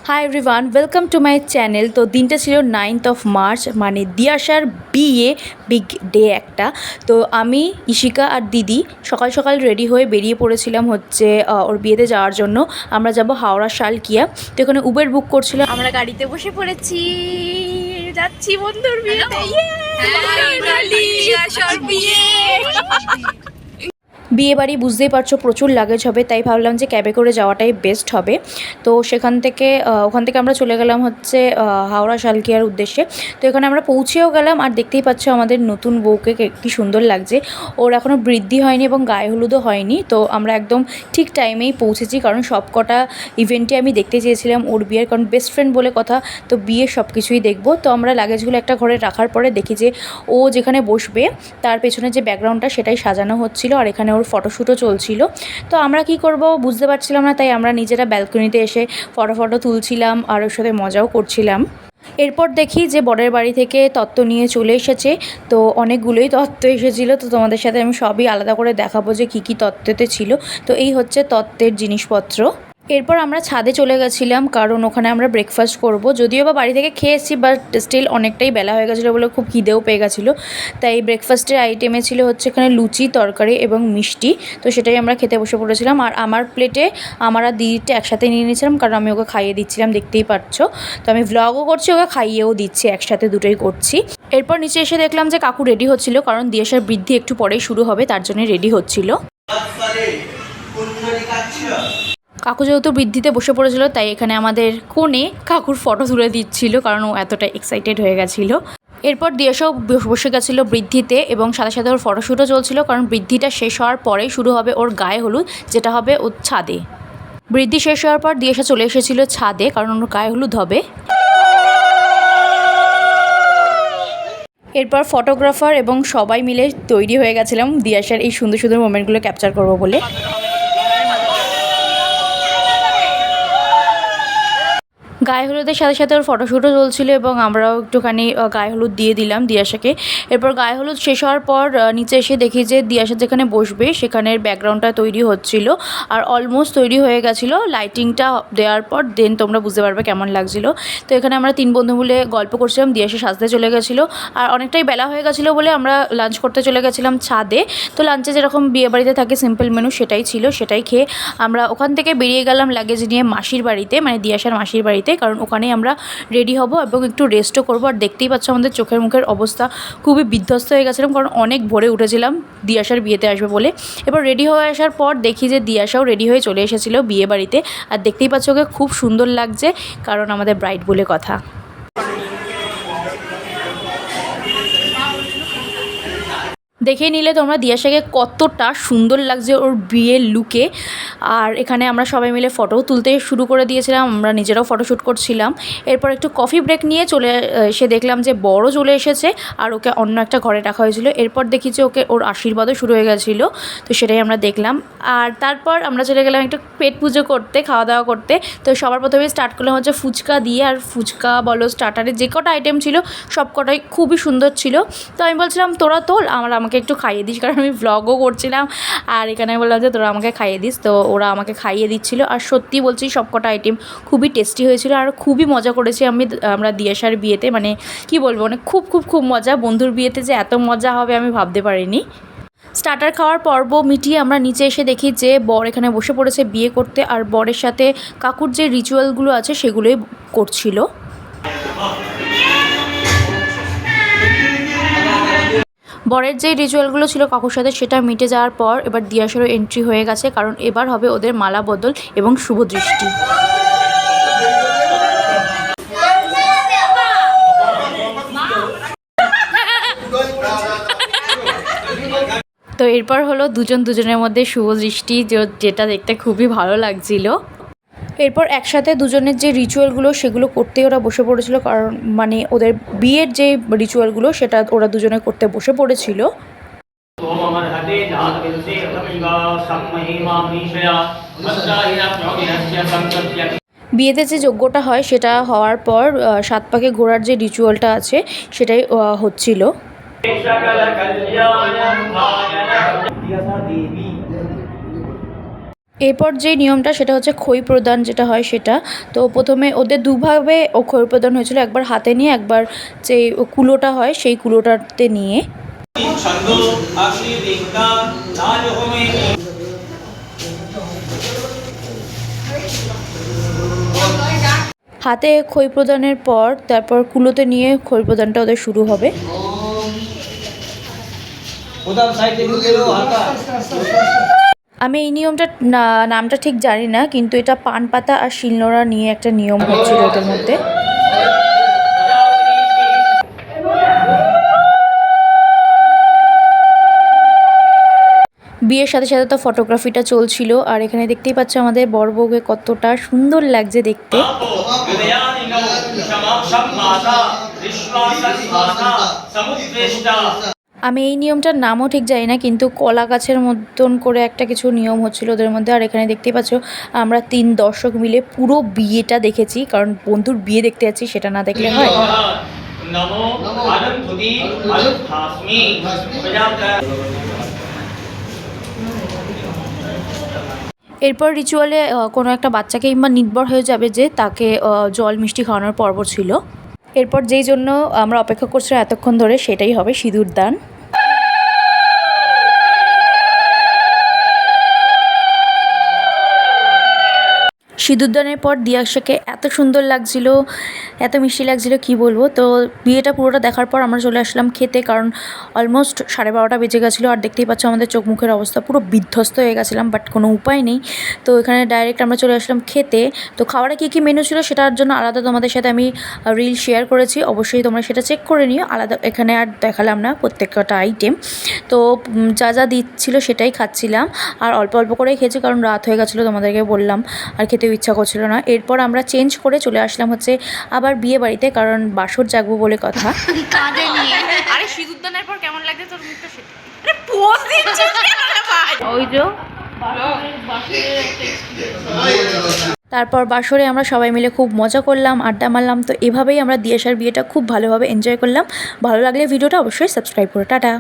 Hi everyone, welcome to my channel. তো দিনটা ছিল 9th মার্চ, মানে দিয়াশার বিয়ে, বিগ ডে একটা। তো আমি, ইশিকা আর দিদি সকাল সকাল রেডি হয়ে বেরিয়ে পড়েছিলাম হচ্ছে ওর বিয়েতে যাওয়ার জন্য। আমরা যাব হাওড়া শালকিয়া। তো এখানে উবের বুক করছিলাম, আমরা গাড়িতে বসে পড়েছি, যাচ্ছি বন্ধুর বিয়েতে। বিয়ে বাড়ি বুঝতেই পারছো প্রচুর লাগেজ হবে, তাই ভাবলাম যে ক্যাবে করে যাওয়াটাই বেস্ট হবে। তো ওখান থেকে আমরা চলে গেলাম হচ্ছে হাওড়া শালকিয়ার উদ্দেশ্যে। তো এখানে আমরা পৌঁছেও গেলাম, আর দেখতেই পাচ্ছ আমাদের নতুন বউকে কি সুন্দর লাগছে। ওর এখনও বৃদ্ধি হয়নি এবং গায়ে হলুদও হয়নি। তো আমরা একদম ঠিক টাইমেই পৌঁছেছি, কারণ সব কটা ইভেন্টে আমি দেখতে চেয়েছিলাম ওর বিয়ের, কারণ বেস্ট ফ্রেন্ড বলে কথা, তো বিয়ের সব কিছুই দেখবো। তো আমরা লাগেজগুলো একটা ঘরে রাখার পরে দেখি যে ও যেখানে বসবে তার পেছনে যে ব্যাকগ্রাউন্ডটা সেটাই সাজানো হচ্ছিলো, আর এখানে ওর ফটোশ্যুটও চলছিল। তো আমরা কি করব বুঝতে পারছিলাম না, তাই আমরা নিজেরা ব্যালকনিতে এসে ফটো তুলছিলাম আর ওর সাথে মজাও করছিলাম। এরপর দেখি যে বরের বাড়ি থেকে তত্ত্ব নিয়ে চলে এসেছে। তো অনেকগুলোই তত্ত্ব এসেছিলো, তো তোমাদের সাথে আমি সবই আলাদা করে দেখাবো যে কী কী তত্ত্বতে ছিল। তো এই হচ্ছে তত্ত্বের জিনিসপত্র। এরপর আমরা ছাদে চলে গেছিলাম, কারণ ওখানে আমরা ব্রেকফাস্ট করব। যদিও বা বাড়ি থেকে খেয়ে এসেছি, বাট স্টিল অনেকটাই বেলা হয়ে গেছিলো বলে খুব খিদেও পেয়ে গেছিলো। তাই ব্রেকফাস্টের আইটেমে ছিল হচ্ছে এখানে লুচি, তরকারি এবং মিষ্টি। তো সেটাই আমরা খেতে বসে পড়েছিলাম। আর আমার প্লেটে আমার আর দিদিটা একসাথে নিয়ে নিয়েছিলাম, কারণ আমি ওকে খাইয়ে দিচ্ছিলাম, দেখতেই পাচ্ছ। তো আমি ভ্লগও করছি, ওকে খাইয়েও দিচ্ছি, একসাথে দুটোই করছি। এরপর নিচে এসে দেখলাম যে কাকু রেডি হচ্ছিলো, কারণ দিয়াশার বৃদ্ধি একটু পরেই শুরু হবে, তার জন্য রেডি হচ্ছিলো। কাকু যেহেতু বৃদ্ধিতে বসে পড়েছিল, তাই এখানে আমাদের কোণে কাকুর ফটো তুলে দিচ্ছিল, কারণ ও এতটা এক্সাইটেড হয়ে গেছিলো। এরপর দিয়াশাও বসে গেছিলো বৃদ্ধিতে, এবং সাথে সাথে ওর ফটোশ্যুটও চলছিল, কারণ বৃদ্ধিটা শেষ হওয়ার পরেই শুরু হবে ওর গায়ে হলুদ, যেটা হবে ওর ছাদে। বৃদ্ধি শেষ হওয়ার পর দিয়াশা চলে এসেছিলো ছাদে, কারণ ওর গায়ে হলুদ হবে। এরপর ফটোগ্রাফার এবং সবাই মিলে তৈরি হয়ে গেছিলাম দিয়াশার এই সুন্দর সুন্দর মোমেন্টগুলো ক্যাপচার করবো বলে। গায়ে হলুদের সাথে সাথে ওর ফটোশ্যুটও চলছিল, এবং আমরাও একটুখানি গায়ে হলুদ দিয়ে দিলাম দিয়াশাকে। এরপর গায়ে হলুদ শেষ হওয়ার পর নিচে এসে দেখি যে দিয়াশা যেখানে বসবে সেখানের ব্যাকগ্রাউন্ডটা তৈরি হচ্ছিল, আর অলমোস্ট তৈরি হয়ে গেছিলো। লাইটিংটা দেওয়ার পর দেন তোমরা বুঝতে পারবে কেমন লাগছিলো। তো এখানে আমরা 3 বন্ধু মিলে গল্প করছিলাম, দিয়াশা সাজতে চলে গেছিলো, আর অনেকটাই বেলা হয়ে গেছিলো বলে আমরা লাঞ্চ করতে চলে গেছিলাম ছাদে। তো লাঞ্চে যেরকম বিয়েবাড়িতে থাকে সিম্পল মেনু সেটাই ছিল, সেটাই খেয়ে আমরা ওখান থেকে বেরিয়ে গেলাম লাগেজ নিয়ে মাসির বাড়িতে, মানে দিয়াশার মাসির বাড়িতে, কারণ ওখানেই আমরা রেডি হব এবং একটু রেস্টও করবো। আর দেখতেই পাচ্ছ আমাদের চোখের মুখের অবস্থা খুবই বিধ্বস্ত হয়ে গেছিলাম, কারণ অনেক ভোরে উঠেছিলাম দিয়াশার বিয়েতে আসবে বলে। এবার রেডি হয়ে আসার পর দেখি যে দিয়াশাও রেডি হয়ে চলে এসেছিলো বিয়ে বাড়িতে, আর দেখতেই পাচ্ছ ওকে খুব সুন্দর লাগছে, কারণ আমাদের ব্রাইড বলে কথা। দেখে নিলে তোমরা দিয়াশাকে কতটা সুন্দর লাগছে ওর বিয়ের লুকে। আর এখানে আমরা সবাই মিলে ফটোও তুলতে শুরু করে দিয়েছিলাম, আমরা নিজেরাও ফটোশ্যুট করছিলাম। এরপর একটু কফি ব্রেক নিয়ে চলে এসে দেখলাম যে বড় চলে এসেছে, আর ওকে অন্য একটা ঘরে রাখা হয়েছিল। এরপর দেখি যে ওর আশীর্বাদও শুরু হয়ে গেছিলো, তো সেটাই আমরা দেখলাম। আর তারপর আমরা চলে গেলাম একটু পেট পুজো করতে, খাওয়া দাওয়া করতে। তো সবার প্রথমে স্টার্ট করলাম হচ্ছে ফুচকা দিয়ে, আর ফুচকা বলো স্টার্টারে যে কটা আইটেম ছিল সব কটাই খুবই সুন্দর ছিল। তো আমি বলছিলাম তোরা তোল, আমাকে একটু খাইয়ে দিস, কারণ আমি ভ্লগও করছিলাম। আর এখানে বললাম যে তোরা আমাকে খাইয়ে দিস, তো ওরা আমাকে খাইয়ে দিচ্ছিলো। আর সত্যি বলছি সব কটা আইটেম খুবই টেস্টি হয়েছিল, আর খুবই মজা করেছি আমরা দিয়াশার বিয়েতে। মানে কি বলবো, মানে খুব খুব খুব মজা। বন্ধুর বিয়েতে যে এত মজা হবে আমি ভাবতে পারিনি। স্টার্টার খাওয়ার পর্ব মিটিয়ে আমরা নিচে এসে দেখি যে বর এখানে বসে পড়েছে বিয়ে করতে, আর বরের সাথে কাকুর যে রিচুয়ালগুলো আছে সেগুলোই করছিল। বরের যে রিচুয়ালগুলো ছিল কাকুর সাথে সেটা মিটে যাওয়ার পর এবার দিয়াশারও এন্ট্রি হয়ে গেছে, কারণ এবার হবে ওদের মালা বদল এবং শুভ দৃষ্টি। তো এরপর হলো দুজনের মধ্যে শুভ দৃষ্টি, যেটা দেখতে খুবই ভালো লাগছিল। এরপর একসাথে দুজনের যে রিচুয়ালগুলো সেগুলো করতেই ওরা বসে পড়েছিল, কারণ মানে ওদের বিয়ের যে রিচুয়ালগুলো সেটা ওরা দুজনে করতে বসে পড়েছিল। বিয়েতে যে যজ্ঞটা হয় সেটা হওয়ার পর 7 পাকে ঘোরার যে রিচুয়ালটা আছে সেটাই হচ্ছিল। এরপর যে নিয়মটা সেটা হচ্ছে খই প্রদান যেটা হয় সেটা। তো প্রথমে ওদের দুভাবে খই প্রদান হয়েছিল, একবার হাতে নিয়ে, একবার যে কুলোটা হয় সেই কুলোটাতে নিয়ে। হাতে খই প্রদানের পর তারপর কুলোতে নিয়ে খই প্রদানটা ওদের শুরু হবে। আমি এই নিয়মটা নামটা ঠিক জানি না, কিন্তু এটা পান পাতা আর শিলনোড়া নিয়ে একটা নিয়ম হচ্ছিল ওদের মধ্যে। বিয়ের সাথে সাথে তো ফটোগ্রাফিটা চলছিল, আর এখানে দেখতেই পাচ্ছ আমাদের বরবউকে কতটা সুন্দর লাগছে দেখতে। আমি এই নিয়মটার নামও ঠিক জানি না, কিন্তু কলা গাছের মতন করে একটা কিছু নিয়ম হচ্ছিল ওদের মধ্যে। আর এখানে দেখতেই পাচ্ছ আমরা 3 দর্শক মিলে পুরো বিয়েটা দেখেছি, কারণ বন্ধুর বিয়ে দেখতে যাচ্ছি, সেটা না দেখলে হয়। এরপর রিচুয়ালে কোনো একটা বাচ্চাকে কিংবা নির্ভর হয়ে যাবে যে তাকে জল মিষ্টি খাওয়ানোর পর্ব ছিল। এরপর যেই জন্য আমরা অপেক্ষা করছিলাম এতক্ষণ ধরে, সেটাই হবে সিঁদুর দান। সিঁদুরদানের পর দিয়াশাকে এত সুন্দর লাগছিল, এত মিষ্টি লাগছিল কি বলবো। তো বিয়েটা পুরোটা দেখার পর আমরা চলে আসলাম খেতে, কারণ অলমোস্ট 12:30 বেজে গেছিলো। আর দেখতেই পাচ্ছ আমাদের চোখ মুখের অবস্থা, পুরো বিধ্বস্ত হয়ে গেছিলাম, বাট কোনো উপায় নেই। তো এখানে ডাইরেক্ট আমরা চলে আসলাম খেতে। তো খাবারে কী কী মেনু ছিল সেটার জন্য আলাদা তোমাদের সাথে আমি রিল শেয়ার করেছি, অবশ্যই তোমরা সেটা চেক করে নিও। আলাদা এখানে আর দেখালাম না প্রত্যেকটা আইটেম। তো যা যা দিচ্ছিলো সেটাই খাচ্ছিলাম, আর অল্প অল্প করেই খেয়েছি, কারণ রাত হয়ে গেছিলো তোমাদেরকে বললাম, আর খেতে ইচ্ছা করছিল না। এরপর আমরা চেঞ্জ করে চলে আসলাম হচ্ছে আবার বিয়ে বাড়িতে, কারণ বাসর জাগবো বলে কথা। আরে সিঁদুরদানের পর কেমন লাগে তোর মুখটা সেটা? আরে পোজ দিচ্ছিস কেন রে ভাই? ওই যে তারপর বাসরে আমরা সবাই মিলে খুব মজা করলাম, আড্ডা মারলাম। তো এভাবেই আমরা দিয়াশার বিয়েটা খুব ভালোভাবে এনজয় করলাম। ভালো লাগলে ভিডিওটা অবশ্যই সাবস্ক্রাইব করো। টাটা।